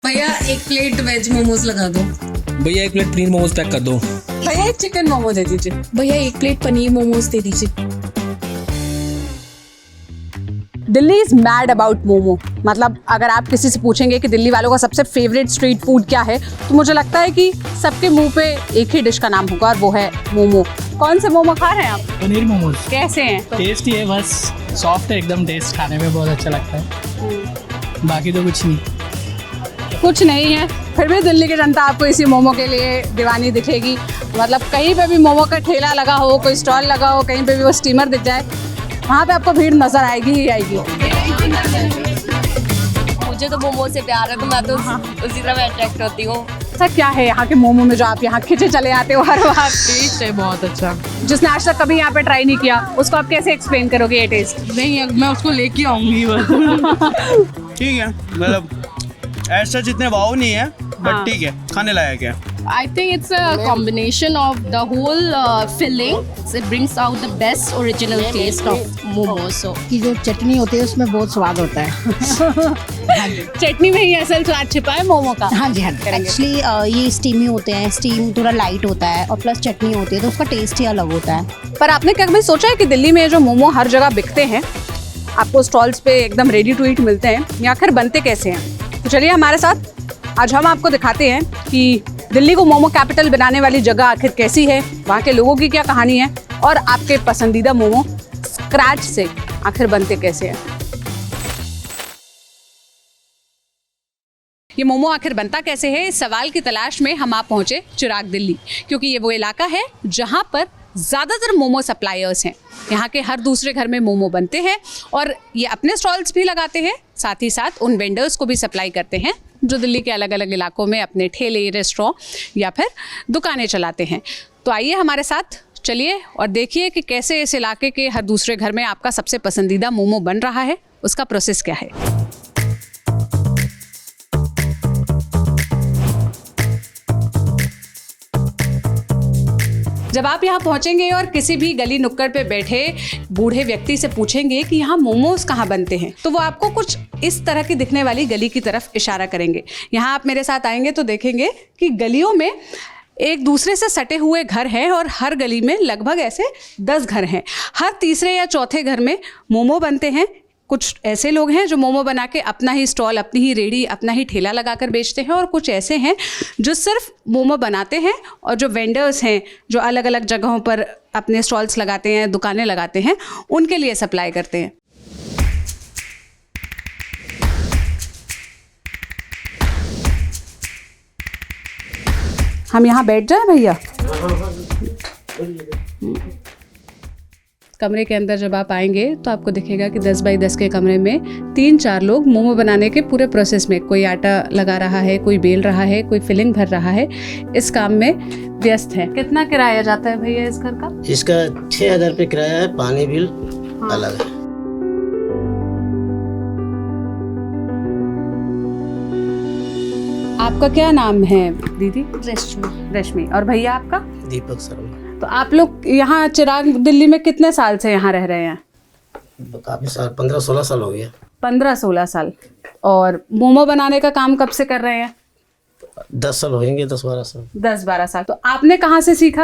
भैया एक plate veg momos लगा दो। भैया एक प्लेट पनीर मोमोज पैक कर दो। भैया एक चिकन मोमो दे दीजिए। भैया एक प्लेट पनीर मोमोज दे दीजिए। Delhi is mad about momo. मतलब अगर आप किसी से पूछेंगे कि दिल्ली वालों का सबसे फेवरेट स्ट्रीट फूड क्या है, तो मुझे लगता है कि सबके मुंह पे एक ही डिश का नाम होगा और वो है मोमो। कौन से मोमो खा रहे हैं आप? पनीर मोमोज। कैसे हैं? टेस्टी है, बस सॉफ्ट है एकदम, टेस्ट खाने में बहुत अच्छा लगता है। बाकी तो कुछ नहीं। कुछ नहीं है, फिर भी दिल्ली की जनता आपको इसी मोमो के लिए दीवानी दिखेगी। मतलब कहीं पे भी मोमो का ठेला लगा हो, कोई स्टॉल लगा हो, कहीं पे भी वो स्टीमर दिख जाए, वहाँ पे आपको भीड़ नजर आएगी ही आएगी। मुझे तो मोमो से प्यार है, तो मैं तो उसी तरह अट्रैक्ट होती हूँ। ऐसा क्या है यहाँ के मोमो में जो आप यहाँ खींचे चले आते हो हर बार? टेस्ट है बहुत अच्छा। जिसने आज तक कभी यहाँ पे ट्राई नहीं किया, उसको आप कैसे एक्सप्लेन करोगे ये टेस्ट? नहीं, मैं उसको लेके आऊंगी बस। ठीक है, मतलब ऐसा जितने वाव नहीं है, बट ठीक है, खाने लायक है। I think it's a combination of the whole filling. It brings out the best original taste of momos. So की जो चटनी होती है उसमें बहुत स्वाद होता है। चटनी में ही असल स्वाद छिपा है मोमो का। हाँ जी, हाँ जी। एक्चुअली ये स्टीमी होते हैं, स्टीम थोड़ा लाइट होता है और प्लस चटनी होती है तो उसका टेस्ट ही अलग होता है। पर आपने कभी सोचा है कि दिल्ली में जो मोमो हर जगह बिकते हैं, आपको स्टॉल्स पे एकदम रेडी टू ईट मिलते हैं, ये आखिर बनते कैसे हैं? तो चलिए हमारे साथ आज हम आपको दिखाते हैं कि दिल्ली को मोमो कैपिटल बनाने वाली जगह आखिर कैसी है, वहाँ के लोगों की क्या कहानी है और आपके पसंदीदा मोमो स्क्रैच से आखिर बनते कैसे हैं। ये मोमो आखिर बनता कैसे है, इस सवाल की तलाश में हम आप पहुंचे चिराग दिल्ली, क्योंकि ये वो इलाका है जहां पर ज़्यादातर मोमो सप्लायर्स हैं। यहाँ के हर दूसरे घर में मोमो बनते हैं और ये अपने स्टॉल्स भी लगाते हैं, साथ ही साथ उन वेंडर्स को भी सप्लाई करते हैं जो दिल्ली के अलग अलग इलाकों में अपने ठेले, रेस्टोरेंट या फिर दुकानें चलाते हैं। तो आइए हमारे साथ चलिए और देखिए कि कैसे इस इलाके के हर दूसरे घर में आपका सबसे पसंदीदा मोमो बन रहा है, उसका प्रोसेस क्या है। जब आप यहाँ पहुँचेंगे और किसी भी गली नुक्कड़ पे बैठे बूढ़े व्यक्ति से पूछेंगे कि यहाँ मोमोज कहाँ बनते हैं, तो वो आपको कुछ इस तरह की दिखने वाली गली की तरफ इशारा करेंगे। यहाँ आप मेरे साथ आएंगे तो देखेंगे कि गलियों में एक दूसरे से सटे हुए घर हैं और हर गली में लगभग ऐसे 10 घर हैं। हर तीसरे या चौथे घर में मोमो बनते हैं। कुछ ऐसे लोग हैं जो मोमो बना के अपना ही स्टॉल, अपनी ही रेडी, अपना ही ठेला लगाकर बेचते हैं और कुछ ऐसे हैं जो सिर्फ मोमो बनाते हैं और जो वेंडर्स हैं जो अलग अलग जगहों पर अपने स्टॉल्स लगाते हैं, दुकानें लगाते हैं, उनके लिए सप्लाई करते हैं। हम यहाँ बैठ जाएं भैया? कमरे के अंदर जब आप आएंगे तो आपको दिखेगा कि 10 बाई 10 के कमरे में 3-4 लोग मोमो बनाने के पूरे प्रोसेस में, कोई आटा लगा रहा है, कोई बेल रहा है, कोई फिलिंग भर रहा है, इस काम में व्यस्त है। कितना किराया जाता है भैया इस घर का? इसका 6,000 रुपये किराया है, पानी बिल अलग है। आपका क्या नाम है दीदी? restaurant. रश्मि। और भैया आपका? दीपक शर्मा। तो आप लोग यहाँ चिराग दिल्ली में कितने साल से यहाँ रह रहे हैं? काफी साल, 15-16 साल हो गया। 15-16 साल। और मोमो बनाने का काम कब से कर रहे हैं? 10 साल होंगे, 10-12 साल। 10-12 साल। तो आपने कहाँ से सीखा?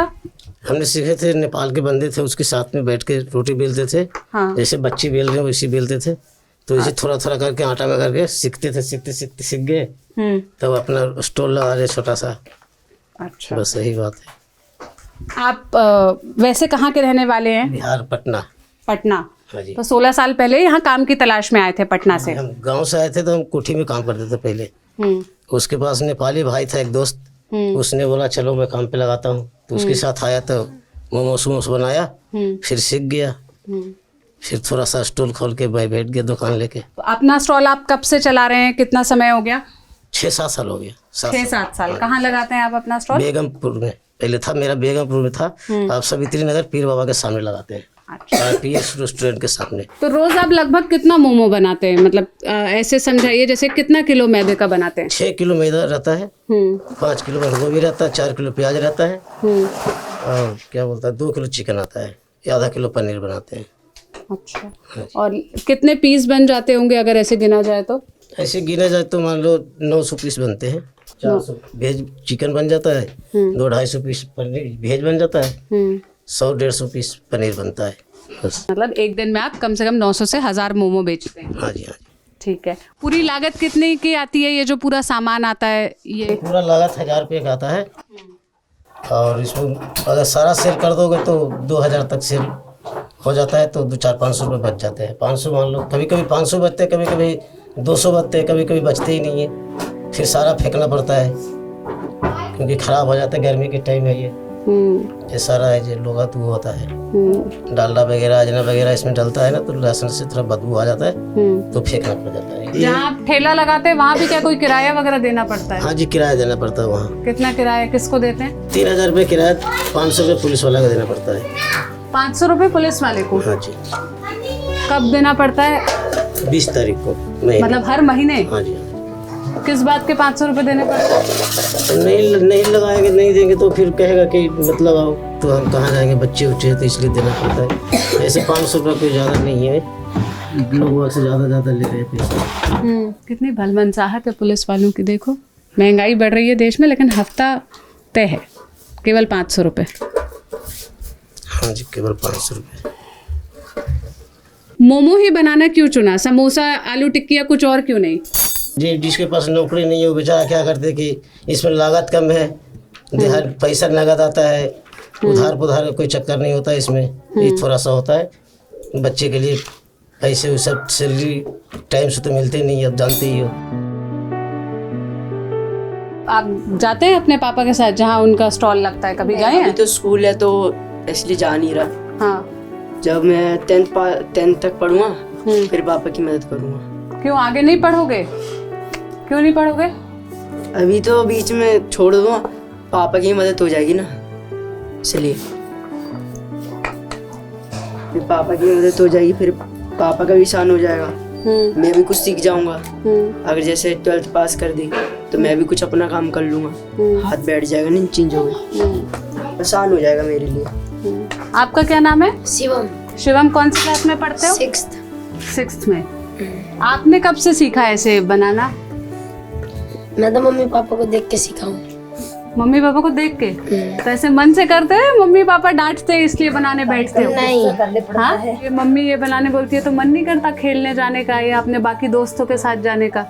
हमने सीखे थे, नेपाल के बंदे थे, उसके साथ में बैठ के रोटी बेलते थे। हाँ। जैसे बच्चे बेल रहे वैसे बेलते थे, तो इसे थोड़ा थोड़ा करके आटा में करके सीखते थे, सीख गए। तब अपना स्टॉल लगा रहे छोटा सा। अच्छा, बस यही बात है। आप वैसे कहाँ के रहने वाले हैं? बिहार, पटना। पटना। हाँ जी। तो 16 साल पहले यहाँ काम की तलाश में आए थे पटना से? हम गांव से आए थे तो हम कोठी में काम करते थे पहले। उसके पास नेपाली भाई था एक दोस्त, उसने बोला चलो मैं काम पे लगाता हूँ, तो उसके साथ आया तो मोमोस बनाया, फिर सीख गया। फिर थोड़ा सा स्टॉल खोल के बैठ गया दुकान लेके। तो अपना स्टॉल आप कब से चला रहे हैं, कितना समय हो गया? 6-7 साल हो गया। 6-7 साल। कहाँ लगाते हैं आप अपना स्टॉल? बेगमपुर में पहले था मेरा, बेगमपुर में था। आप सावित्री नगर पीर बाबा के सामने लगाते हैं। अच्छा। पीएस रेस्टोरेंट के सामने। तो रोज आप लगभग कितना मोमो बनाते हैं? मतलब ऐसे समझाइए, जैसे कितना किलो मैदे का बनाते हैं? 6 किलो मैदा रहता है, 5 किलो बंद गोभी रहता है, 4 किलो प्याज रहता है, और क्या बोलता है 2 किलो चिकन आता है, आधा किलो पनीर बनाते हैं। अच्छा। और कितने पीस बन जाते होंगे अगर ऐसे गिना जाए तो? ऐसे गिना जाए तो मान लो 900 पीस बनते हैं। 400 वेज चिकन बन जाता है, 200-250 पीस पनीर वेज बन जाता है, 100-150 पीस पनीर बनता है बस। मतलब एक दिन में आप कम से कम 900 से 1000 मोमो बेचते हैं। हाँ जी, हाँ जी। ठीक है। पूरी लागत कितने की आती है? ये जो पूरा सामान आता है ये पूरा लागत 1000 रुपये का आता है, और इसमें अगर सारा सेल कर दोगे तो 2000 तक सेल हो जाता है, तो 200-400-500 रुपये बच जाते हैं। 500 मान लो, कभी कभी 500 बचते हैं, कभी कभी 200 बचते हैं, कभी कभी बचते ही नहीं है, फिर सारा फेंकना पड़ता है क्योंकि ख़राब हो जाता है। गर्मी के टाइम है ये सारा है जो लोग तो वो होता है, डालडा वगैरह अजना वगैरह इसमें डलता है ना, तो लहसुन से थोड़ा बदबू आ जाता है, तो फेंकना पड़ जाता है। जहाँ आप ठेला लगाते हैं वहाँ भी क्या कोई किराया वगैरह देना पड़ता है? हाँ जी, किराया देना पड़ता है वहाँ। कितना किराया किसको देते हैं? 3000 रुपये किराया, 500 रुपये पुलिस वाला का देना पड़ता है। 500 रुपये पुलिस वाले को? हाँ जी। कब देना पड़ता है? 20 तारीख को महीने। मतलब हर महीने? हाँ जी। किस बात के 500 रुपये देने पड़ते हैं? नहीं लगाएंगे, नहीं देंगे तो फिर कहेगा कि मतलब आओ, तो हम कहाँ जाएंगे, बच्चे उच्चे तो इसलिए देना पड़ता है। ऐसे 500 रुपये कोई ज़्यादा नहीं है, लोग से ज़्यादा ले रहे हैं पैसे। कितनी भलमनसाहत है पुलिस वालों की। देखो महंगाई बढ़ रही है देश में, लेकिन हफ्ता तय है केवल 500 रुपये। हाँ जी, केवल 500 रुपये। मोमो ही बनाना क्यों चुना? समोसा, आलू टिक्की या कुछ और क्यों नहीं? जी, जिसके पास नौकरी नहीं है वो बेचारा क्या करते कि इसमें लागत कम है, हर पैसा नगद आता है, उधार पुधार कोई चक्कर नहीं होता इसमें। ये थोड़ा सा होता है बच्चे के लिए, पैसे वो सब सैलरी टाइम से तो मिलते नहीं, अब जानते ही हो। आप जाते हैं अपने पापा के साथ जहाँ उनका स्टॉल लगता है? कभी गए हैं? अभी तो स्कूल है तो इसलिए जा नहीं रहा। हाँ। जब मैं 10th तक पढ़ूंगा फिर पापा की मदद करूंगा। क्यों आगे नहीं पढ़ोगे? क्यों नहीं पढ़ोगे? अभी तो बीच में छोड़ दूंगा, पापा की मदद हो जाएगी ना, इसलिए फिर पापा की मदद हो जाएगी, फिर पापा का भी आसान हो जाएगा। मैं भी कुछ सीख जाऊंगा। अगर जैसे 12th पास कर दी तो मैं भी कुछ अपना काम कर लूंगा, हाथ बैठ जाएगा नहीं चेंज होगा, आसान हो जाएगा मेरे लिए। आपका क्या नाम है? शिवम। शिवम कौन सी क्लास में पढ़ते हो? 6th में। आपने कब से सीखा ऐसे बनाना? मैं तो मम्मी पापा को देख के सीखा हूँ। मम्मी पापा को देख के? तो ऐसे मन से करते हैं? मम्मी पापा डांटते हैं इसलिए बनाने बैठते हो? नहीं। हाँ? ये मम्मी ये बनाने बोलती है तो मन नहीं करता खेलने जाने का या अपने बाकी दोस्तों के साथ जाने का?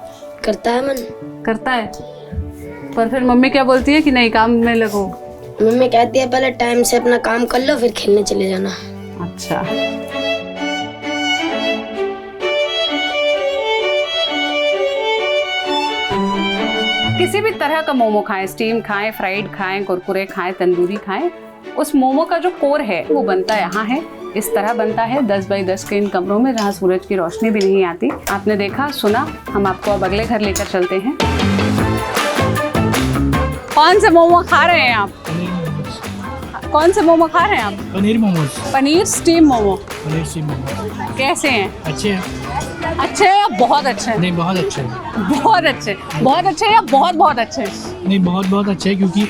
करता है मन। करता है, पर फिर मम्मी क्या बोलती है कि नहीं काम में लगो? मम्मी कहती है पहले टाइम से अपना काम कर लो फिर खेलने चले जाना। अच्छा। किसी भी तरह का मोमो खाएं, स्टीम खाएं, फ्राइड खाएं, कुरकुरे खाएं, तंदूरी खाएं, उस मोमो का जो कोर है वो बनता यहाँ है। इस तरह बनता है 10 बाई 10 के इन कमरों में जहाँ सूरज की रोशनी भी नहीं आती। आपने देखा सुना, हम आपको अब अगले घर लेकर चलते हैं। कौन से मोमो खा रहे हैं आप? कौन से मोमो खा रहे हैं आप? पनीर मोमोज। पनीर स्टीम मोमो। पनीर स्टीम मोमोज कैसे हैं? अच्छे हैं। अच्छे हैं या बहुत अच्छे हैं? नहीं बहुत अच्छे हैं। बहुत अच्छे, बहुत अच्छे या बहुत बहुत अच्छे? नहीं बहुत अच्छे हैं, क्योंकि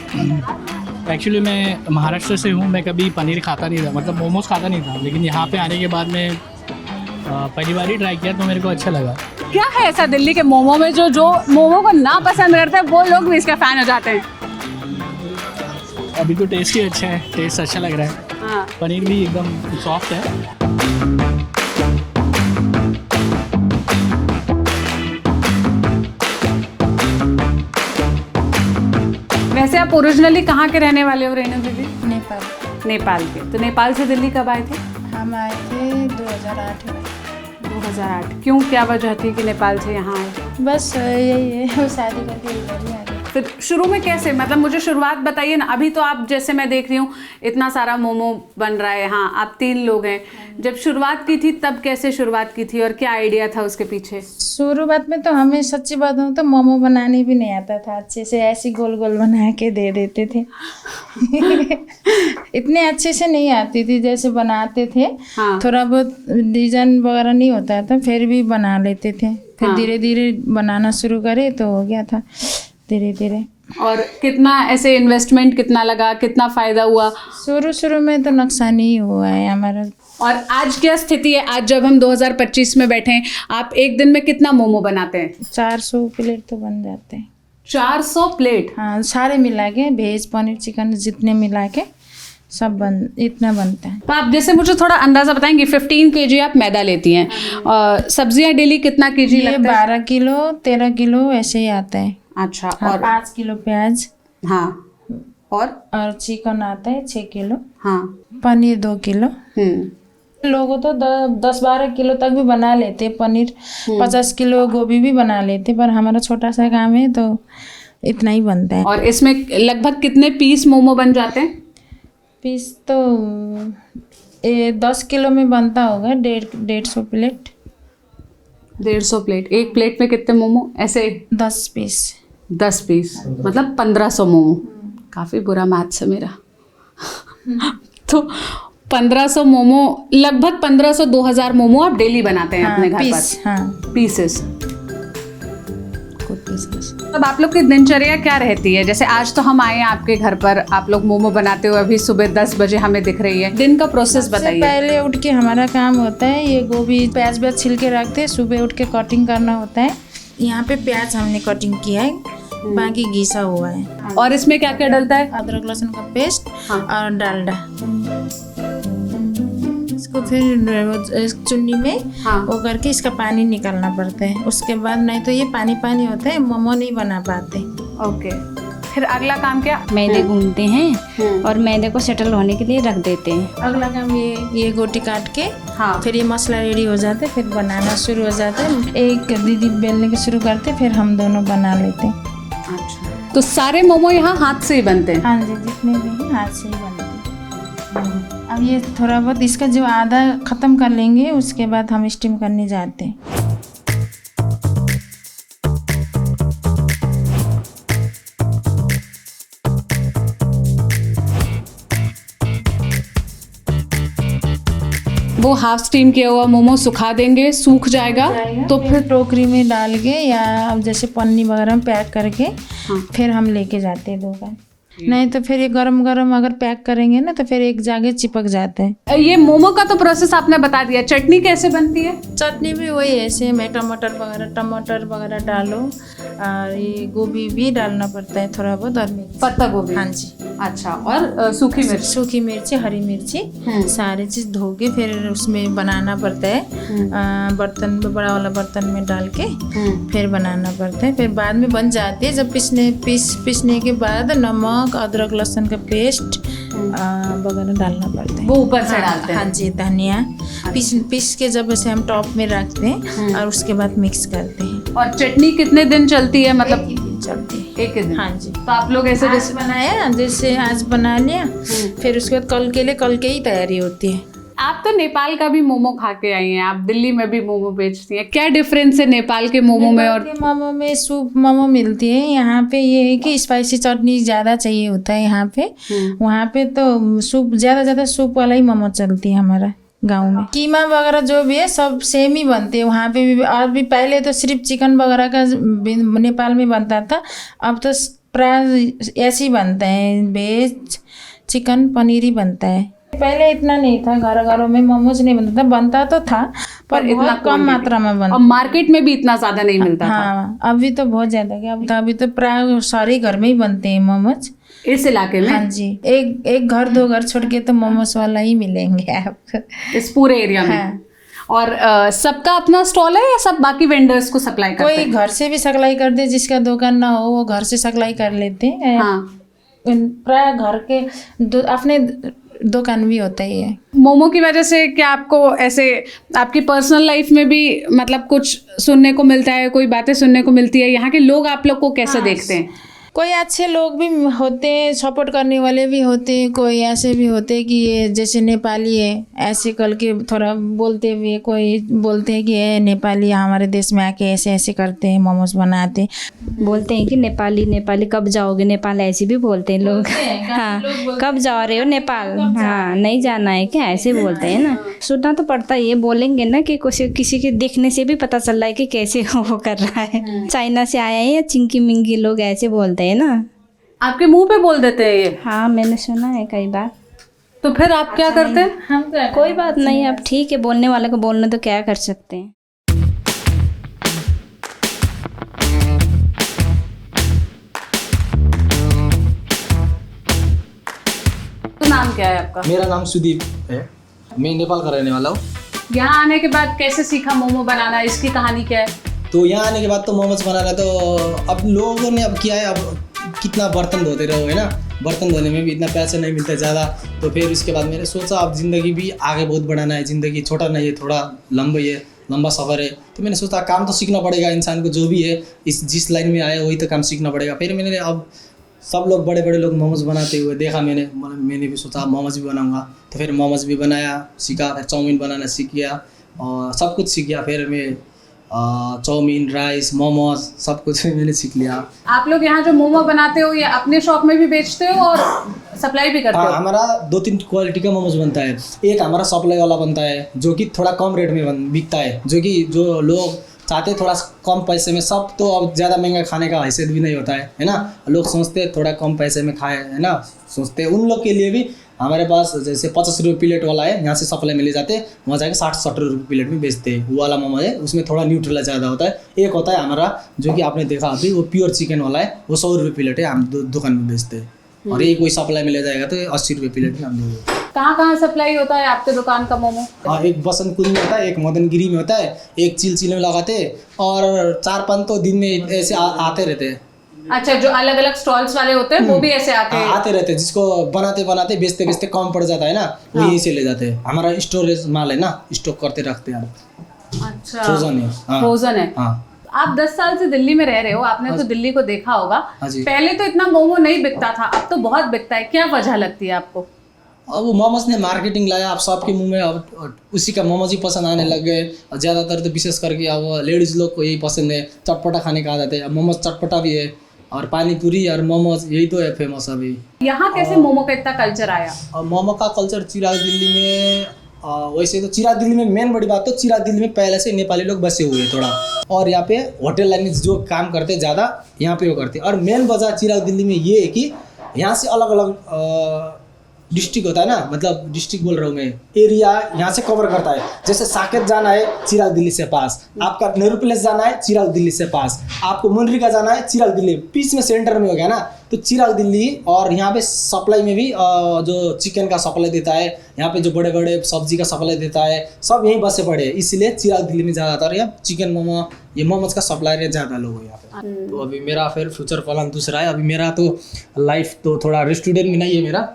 एक्चुअली मैं महाराष्ट्र से हूँ। मैं कभी पनीर खाता नहीं था, मतलब मोमोज खाता नहीं था, लेकिन यहाँ पे आने के बाद में पहली बार ही ट्राई किया तो मेरे को अच्छा लगा। क्या है ऐसा दिल्ली के मोमो में जो मोमो को ना पसंद करते हैं वो लोग भी इसका फैन हो जाते हैं? अभी तो टेस्ट ही अच्छा है, टेस्ट अच्छा लग रहा है। हाँ। पनीर भी एकदम सॉफ्ट है। वैसे आप ओरिजिनली कहाँ के रहने वाले हो रेणु दीदी? नेपाल। नेपाल के। तो नेपाल से दिल्ली कब आए थे? हम आए थे 2008 में। 2008। क्यों, क्या वजह थी कि नेपाल से यहाँ आए? बस यही है, वो शादी करके इधर ही आ गए। फिर शुरू में कैसे, मतलब मुझे शुरुआत बताइए ना। अभी तो आप जैसे मैं देख रही हूँ इतना सारा मोमो बन रहा है। हाँ, आप 3 लोग हैं। जब शुरुआत की थी तब कैसे शुरुआत की थी और क्या आइडिया था उसके पीछे? शुरुआत में तो हमें सच्ची बात हो तो मोमो बनाने भी नहीं आता था अच्छे से, ऐसी गोल गोल बना के दे देते थे। इतने अच्छे से नहीं आती थी जैसे बनाते थे। हाँ। थोड़ा बहुत डिजाइन वगैरह नहीं होता था, फिर भी बना लेते थे। फिर धीरे धीरे बनाना शुरू करे तो हो गया था धीरे धीरे। और कितना ऐसे इन्वेस्टमेंट कितना लगा, कितना फायदा हुआ? शुरू में तो नुकसान ही हुआ है हमारा। और आज क्या स्थिति है? आज जब हम 2025 में बैठे हैं, आप एक दिन में कितना मोमो बनाते हैं? 400 प्लेट तो बन जाते हैं। 400 प्लेट? हाँ, सारे मिला के, वेज पनीर चिकन जितने मिला के सब इतना बनता है। तो आप जैसे मुझे थोड़ा अंदाज़ा बताएंगे, 15 kg आप मैदा लेती हैं, सब्जियां डेली कितना kg लगता है? 12 किलो 13 किलो ऐसे ही आता है। अच्छा। हाँ, और 5 किलो प्याज। हाँ, और चिकन आता है 6 किलो। हाँ, पनीर 2 किलो। लोगों तो 10-12 किलो तक भी बना लेते हैं पनीर। 50 किलो गोभी भी बना लेते, पर हमारा छोटा सा काम है तो इतना ही बनता है। और इसमें लगभग कितने पीस मोमो बन जाते हैं? पीस तो 10 किलो में बनता होगा 150 प्लेट। 150 प्लेट? एक प्लेट में कितने मोमो? ऐसे 10 पीस। 10 पीस मतलब 1500 मोमो। काफ़ी बुरा मैथ्स है मेरा। तो 1500 मोमो, लगभग 1500-2000 मोमो आप डेली बनाते हैं अपने घर पर? हाँ, पीसेस। अब आप लोग की दिनचर्या क्या रहती है? जैसे आज तो हम आए हैं आपके घर पर, आप लोग मोमो बनाते हो, अभी सुबह 10 बजे हमें दिख रही है। दिन का प्रोसेस बताइए। पहले उठ के हमारा काम होता है, ये गोभी प्याज व्याज छिल के रखते हैं, सुबह उठ के कटिंग करना होता है। यहाँ पे प्याज हमने कटिंग किया है, बाकी घिसा हुआ है। और इसमें क्या क्या डलता है? अदरक लहसुन का पेस्ट और डालडा। इसको फिर चुन्नी में वो करके इसका पानी निकालना पड़ता है। उसके बाद नहीं तो ये पानी पानी होता है, मोमो नहीं बना पाते। ओके, फिर अगला काम क्या? मैदे गूंथते हैं और मैदे को सेटल होने के लिए रख देते हैं। अगला काम ये गोटी काट के फिर ये मसाला रेडी हो जाता है, फिर बनाना शुरू हो जाता है। एक दीदी बेलने के शुरू करते, फिर हम दोनों बना लेते हैं। अच्छा, तो सारे मोमो यहाँ हाथ से ही बनते हैं? हाँ जी, जितने भी हैं हाथ से ही बनते हैं। अब ये थोड़ा बहुत इसका जो आधा ख़त्म कर लेंगे, उसके बाद हम स्टीम करने जाते हैं। वो हाफ स्टीम किया हुआ मोमो सुखा देंगे, सूख जाएगा तो फिर टोकरी में डाल के या अब जैसे पन्नी वगैरह में पैक करके फिर हम लेके जाते हैं दुकान। नहीं तो फिर ये गरम गरम अगर पैक करेंगे ना तो फिर एक जगह चिपक जाते हैं। ये मोमो का तो प्रोसेस आपने बता दिया। चटनी कैसे बनती है? चटनी भी वही ऐसे में टमाटर वगैरह डालो, और ये गोभी भी डालना पड़ता है थोड़ा बहुत, और पत्ता गोभी। हाँ जी। अच्छा, और सूखी मिर्ची, हरी मिर्ची, सारी चीज़ धो के फिर उसमें बनाना पड़ता है। बर्तन में, बड़ा वाला बर्तन में डाल के फिर बनाना पड़ता है। फिर बाद में बन जाती है जब पीसने के बाद नमक, अदरक लहसुन का पेस्ट वगैरह डालना पड़ता है। वो ऊपर से डालते हैं? हाँ जी, धनिया पीस के जब ऐसे हम टॉप में रखते हैं और उसके बाद मिक्स करते हैं। और चटनी कितने दिन चलती है? मतलब एक ही दिन चलती है। एक ही दिन? हाँ जी। तो आप लोग ऐसे जैसे बनाया, जैसे आज बना लिया, फिर उसके बाद कल के ही तैयारी होती है। आप तो नेपाल का भी मोमो खा के आई हैं, आप दिल्ली में भी मोमो बेचती हैं, क्या डिफरेंस है नेपाल के मोमो में? और मोमो में सूप मोमो मिलती है, यहाँ पे ये है कि स्पाइसी चटनी ज़्यादा चाहिए होता है यहाँ पे। वहाँ पे तो सूप ज़्यादा सूप वाला ही मोमो चलती है हमारा गांव में। कीमा वगैरह जो भी है सब सेम ही बनते हैं वहाँ पे भी। और भी पहले तो सिर्फ चिकन वगैरह का नेपाल में बनता था, अब तो प्राय ऐसे ही बनते हैं, वेज चिकन पनीर ही बनता है। पहले इतना नहीं था, घरों में मोमोज नहीं बनता था, बनता तो था पर इतना कम मात्रा में बनता। और मार्केट में भी इतना ज़्यादा नहीं मिलता था। हाँ, अभी तो बहुत ज़्यादा गया। अभी तो प्राय सारे घर में ही बनते हैं मोमोज इस इलाके में। हाँ जी, एक घर 2 घर छोड़ के तो मोमोज वाला ही मिलेंगे आपको इस पूरे एरिया में। हाँ। और सबका अपना स्टॉल है या सब बाकी वेंडर्स को सप्लाई करते हैं? कोई घर से भी सप्लाई करते, जिसका दुकान ना हो वो घर से सप्लाई कर लेते हैं। हाँ, प्राय घर के अपने दुकान भी होता ही है। मोमो की वजह से क्या आपको ऐसे आपकी पर्सनल लाइफ में भी मतलब कुछ सुनने को मिलता है, कोई बातें सुनने को मिलती है? यहाँ के लोग आप लोग को कैसे देखते हैं? कोई अच्छे लोग भी होते हैं, सपोर्ट करने वाले भी होते हैं, कोई ऐसे भी होते हैं कि ये जैसे नेपाली है ऐसे करके थोड़ा बोलते हुए, कोई बोलते हैं कि ये नेपाली हमारे देश में आके ऐसे ऐसे करते हैं, मोमोज बनाते बोलते हैं कि नेपाली कब जाओगे नेपाल, ऐसे भी बोलते हैं लोग। हाँ, कब जा रहे हो नेपाल? हाँ, नहीं जाना है क्या, ऐसे बोलते हैं ना। सुनना तो पड़ता है, ये बोलेंगे ना कि किसी के देखने से भी पता चल रहा है कि कैसे वो कर रहा है। चाइना से आया है या चिंकी मिंगी लोग ऐसे बोलते हैं ना। आपके मुंह पे बोल देते हैं ये? हाँ, मैंने सुना है कई बार। तो फिर आप क्या करते हैं? हम कोई बात नहीं, अब ठीक है, बोलने वाले को बोलने तो क्या कर सकते हैं। तो नाम क्या है आपका? मेरा नाम सुदीप है, मैं नेपाल का रहने वाला हूँ। यहाँ आने के बाद कैसे सीखा मोमो बनाना, इसकी कहानी क्या है? तो यहाँ आने के बाद तो मोमोज बनाना तो अब लोगों ने अब किया है, अब कितना बर्तन धोते रहो, है ना, बर्तन धोने में भी इतना पैसा नहीं मिलता ज़्यादा। तो फिर उसके बाद मैंने सोचा अब ज़िंदगी भी आगे बहुत बढ़ाना है, ज़िंदगी छोटा नहीं है, थोड़ा लंबा सफ़र है। तो मैंने सोचा काम तो सीखना पड़ेगा इंसान को, जो भी है इस जिस लाइन में आया वही तो काम सीखना पड़ेगा। फिर मैंने अब सब लोग बड़े बड़े लोग मोमोज बनाते हुए देखा, मैंने भी सोचा मोमोज भी बनाऊंगा। तो फिर मोमोज भी बनाया, सीखा, फिर चाउमीन बनाना सीख गया और सब कुछ सीख गया। फिर मैं चाउमीन, राइस, मोमोज सब कुछ मैंने सीख लिया। आप लोग यहाँ जो मोमो बनाते हो ये अपने शॉप में भी बेचते हो और सप्लाई भी करते हो? हमारा 2-3 क्वालिटी का मोमोज बनता है। एक हमारा सप्लाई वाला बनता है जो कि थोड़ा कम रेट में बिकता है, जो कि जो लोग चाहते थोड़ा कम पैसे में, सब तो अब ज़्यादा महंगा खाने का हैसियत भी नहीं होता है ना, लोग सोचते थोड़ा कम पैसे में खाए, है ना, सोचते उन लोग के लिए भी हमारे पास जैसे 50 रुपये प्लेट वाला है, यहाँ से सप्लाई मिले जाते हैं, वहाँ जाके 60-70 रुपये प्लेट में बेचते हैं। वो वाला मोमो है, उसमें थोड़ा न्यूट्रल ज़्यादा होता है। एक होता है हमारा जो कि आपने देखा अभी, वो प्योर चिकन वाला है, वो 100 रुपये प्लेट है, हम दुकान में बेचते हैं। और एक कोई सप्लाई मिले जाएगा तो 80 रुपये प्लेट में हम देंगे। कहाँ सप्लाई होता है आपके दुकान का मोमो? हाँ, एक बसंत कुंज में होता है, एक मदनगिरी में होता है, एक चिल में लगाते हैं, और 4-5 तो दिन में ऐसे आते रहते हैं। अच्छा, जो अलग अलग स्टॉल्स वाले होते हैं वो भी ऐसे आते रहते हैं, जिसको बनाते बेचते कम पड़ जाता है ना, वो यहीं से ले जाते हैं। हमारा स्टोरेज माल है ना, स्टॉक करते रखते हैं हम। अच्छा, फ्रोजन है। हाँ। आप 10 साल से दिल्ली में रह रहे हो, आपने तो दिल्ली को देखा होगा। पहले तो इतना मोमो नहीं बिकता था, अब तो बहुत बिकता है, क्या वजह लगती है आपको? अब वो मोमोज ने मार्केटिंग लाया, अब सबके मुंह में अब उसी का मोमोज ही पसंद आने लग गए। ज़्यादातर तो विशेष करके अब लेडीज़ लोग को यही पसंद है, चटपटा खाने का आदत है। अब मोमोज चटपटा भी है, और पानी पूरी और मोमोज यही तो है फेमस अभी। यहाँ कैसे मोमो का इतना कल्चर आया? अब मोमो का कल्चर चिराग दिल्ली में, वैसे तो चिराग दिल्ली में मेन बड़ी बात तो चिराग दिल्ली में पहले से नेपाली लोग बसे हुए हैं थोड़ा, और यहाँ पे होटल लाइन जो काम करते ज़्यादा यहाँ पे वो करते। और मेन वजह चिराग दिल्ली में ये है कि यहाँ से अलग अलग डिस्ट्रिक्ट होता है ना, मतलब डिस्ट्रिक्ट बोल रहा हूँ मैं, एरिया यहाँ से कवर करता है। जैसे साकेत जाना है चिराग दिल्ली से पास, आपका नेहरू प्लेस जाना है चिराग दिल्ली से पास, आपको मुनरिका जाना है चिराग दिल्ली, बीच में सेंटर में हो गया ना। तो चिराग दिल्ली, और यहाँ पे सप्लाई में भी जो चिकन का सप्लाई देता है, यहाँ पे जो बड़े बड़े सब्जी का सप्लाई देता है, सब यहीं बसे पड़े हैं। इसलिए चिराग दिल्ली में ज़्यादातर यहाँ चिकन मोमो, ये मोमोज का सप्लायर ज़्यादा लोग हो यहाँ पे। तो अभी मेरा फिर फ्यूचर प्लान दूसरा है। अभी मेरा तो लाइफ तो थोड़ा रेस्टोरेंट में नहीं है, मेरा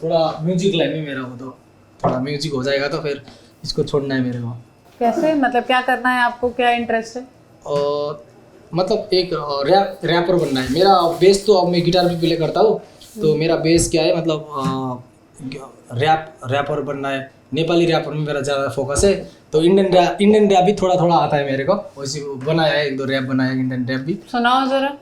थोड़ा म्यूजिक लाइन में मेरा हो, तो थोड़ा म्यूजिक हो जाएगा तो फिर इसको छोड़ना है मेरे को। कैसे, मतलब क्या करना है आपको, क्या इंटरेस्ट है? मतलब एक रैपर बनना है मेरा। बेस तो अब मैं गिटार भी प्ले करता हूँ, तो मेरा बेस क्या है, मतलब रैपर बनना है। नेपाली रैपर में मेरा ज़्यादा फोकस है, तो इंडियन रैप भी थोड़ा थोड़ा आता है मेरे को, वैसे बनाया है, 1-2 रैप बनाया, इंडियन रैप भी। सुनाओ जरा।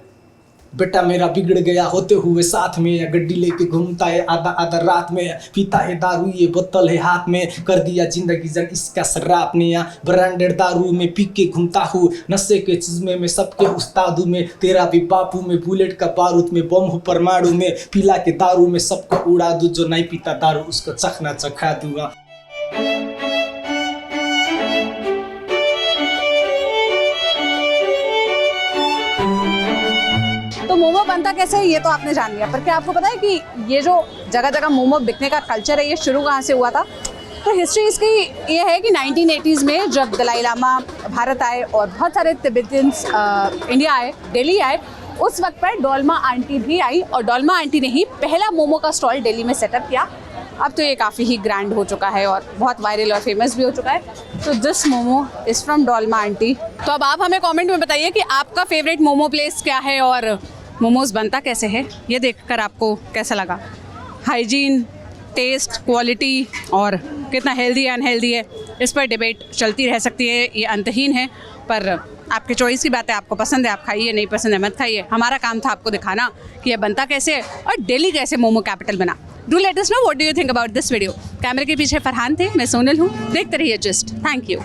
बेटा मेरा बिगड़ गया होते हुए साथ में, गड्डी लेके घूमता है आधा आधा रात में, पीता है दारू ये बोतल है हाथ में, कर दिया जिंदगी जन इसका शराब ने, या ब्रांडेड दारू में पी के घूमता हूँ, नशे के चीज़ में सबके उस्तादू में, तेरा भी बापू में, बुलेट का बारूद में, बम परमाणु में, पिला के दारू में सबको उड़ा दूँ, जो नहीं पीता दारू उसको चखना चखा दूंगा। तो मोमो बनता कैसे है ये तो आपने जान लिया, पर क्या आपको पता है कि ये जो जगह जगह मोमो बिकने का कल्चर है, ये शुरू कहाँ से हुआ था? तो हिस्ट्री इसकी ये है कि 1980s में जब दलाई लामा भारत आए और बहुत सारे तिब्बतियंस इंडिया आए, दिल्ली आए, उस वक्त पर डोलमा आंटी भी आई, और डोलमा आंटी ने ही पहला मोमो का स्टॉल दिल्ली में सेटअप किया। अब तो ये काफ़ी ही ग्रैंड हो चुका है और बहुत वायरल और फेमस भी हो चुका है। तो this momo is from Dolma aunty. तो अब आप हमें कमेंट में बताइए कि आपका फेवरेट मोमो प्लेस क्या है और मोमोज़ बनता कैसे है, ये देखकर आपको कैसा लगा। हाइजीन, टेस्ट, क्वालिटी और कितना हेल्दी है अनहेल्दी है, इस पर डिबेट चलती रह सकती है, ये अंतहीन है। पर आपके चॉइस की बात है, आपको पसंद है आप खाइए, नहीं पसंद है मत खाइए। हमारा काम था आपको दिखाना कि ये बनता कैसे है और दिल्ली कैसे मोमो कैपिटल बना। Do let us know what do you think about this video. कैमरे के पीछे फरहान थे, मैं सोनल हूँ, देखते रहिए जस्ट। Thank you.